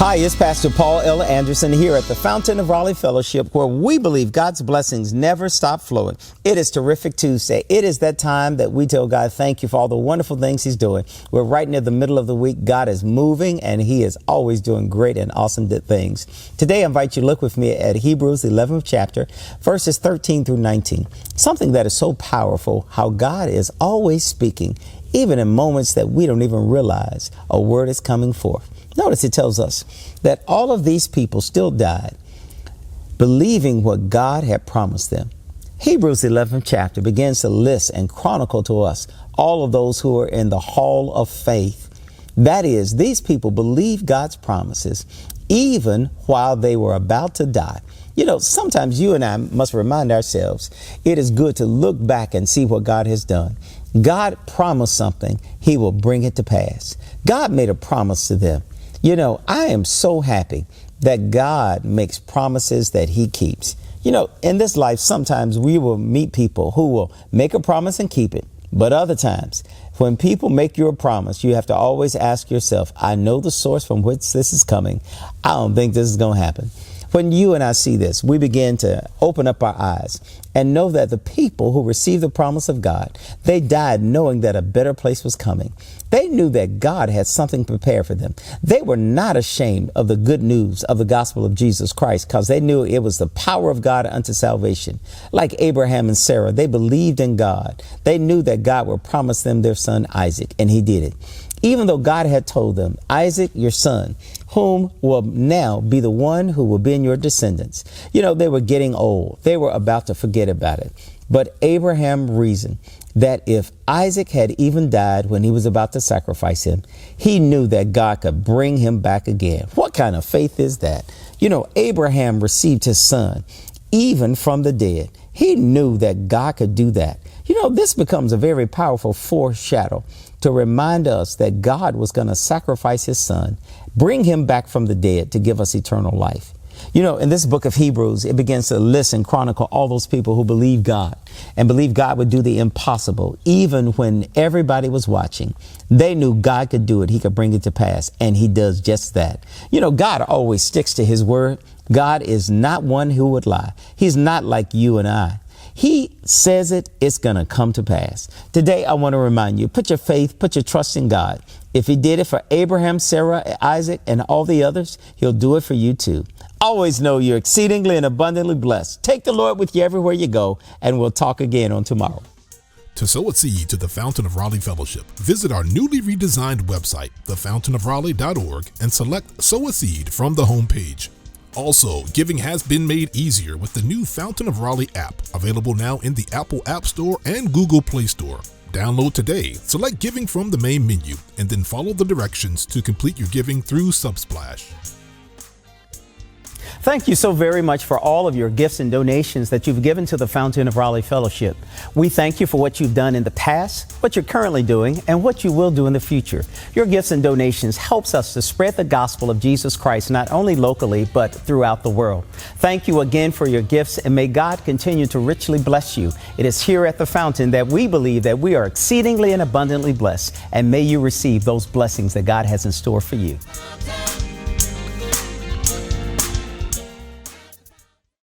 Hi, it's Pastor Paul L. Anderson here at the Fountain of Raleigh Fellowship, where we believe God's blessings never stop flowing. It is Terrific Tuesday. It is that time that we tell God thank you for all the wonderful things He's doing. We're right near the middle of the week. God is moving, and He is always doing great and awesome things. Today, I invite you to look with me at Hebrews 11th chapter, verses 13 through 19. Something that is so powerful, how God is always speaking, even in moments that we don't even realize a word is coming forth. Notice it tells us that all of these people still died, believing what God had promised them. Hebrews 11th chapter begins to list and chronicle to us all of those who are in the hall of faith. That is, these people believed God's promises even while they were about to die. You know, sometimes you and I must remind ourselves it is good to look back and see what God has done. God promised something, He will bring it to pass. God made a promise to them. You know, I am so happy that God makes promises that He keeps. You know, in this life, sometimes we will meet people who will make a promise and keep it. But other times, when people make you a promise, you have to always ask yourself, I know the source from which this is coming. I don't think this is going to happen. When you and I see this, we begin to open up our eyes and know that the people who received the promise of God, they died knowing that a better place was coming. They knew that God had something prepared for them. They were not ashamed of the good news of the gospel of Jesus Christ because they knew it was the power of God unto salvation. Like Abraham and Sarah, they believed in God. They knew that God would promise them their son Isaac, and He did it. Even though God had told them, Isaac, your son, whom will now be the one who will be in your descendants. You know, they were getting old. They were about to forget about it. But Abraham reasoned that if Isaac had even died when he was about to sacrifice him, he knew that God could bring him back again. What kind of faith is that? You know, Abraham received his son even from the dead. He knew that God could do that. You know, this becomes a very powerful foreshadow to remind us that God was going to sacrifice His son, bring Him back from the dead to give us eternal life. You know, in this book of Hebrews, it begins to list and chronicle all those people who believed God and believed God would do the impossible. Even when everybody was watching, they knew God could do it. He could bring it to pass. And He does just that. You know, God always sticks to His word. God is not one who would lie. He's not like you and I. He says it, it's going to come to pass. Today, I want to remind you, put your faith, put your trust in God. If He did it for Abraham, Sarah, Isaac, and all the others, He'll do it for you too. Always know you're exceedingly and abundantly blessed. Take the Lord with you everywhere you go, and we'll talk again on tomorrow. To sow a seed to the Fountain of Raleigh Fellowship, visit our newly redesigned website, thefountainofraleigh.org, and select Sow a Seed from the homepage. Also, giving has been made easier with the new Fountain of Raleigh app, available now in the Apple App Store and Google Play Store. Download today, select Giving from the main menu, and then follow the directions to complete your giving through Subsplash. Thank you so very much for all of your gifts and donations that you've given to the Fountain of Raleigh Fellowship. We thank you for what you've done in the past, what you're currently doing, and what you will do in the future. Your gifts and donations helps us to spread the gospel of Jesus Christ, not only locally, but throughout the world. Thank you again for your gifts, and may God continue to richly bless you. It is here at the Fountain that we believe that we are exceedingly and abundantly blessed, and may you receive those blessings that God has in store for you.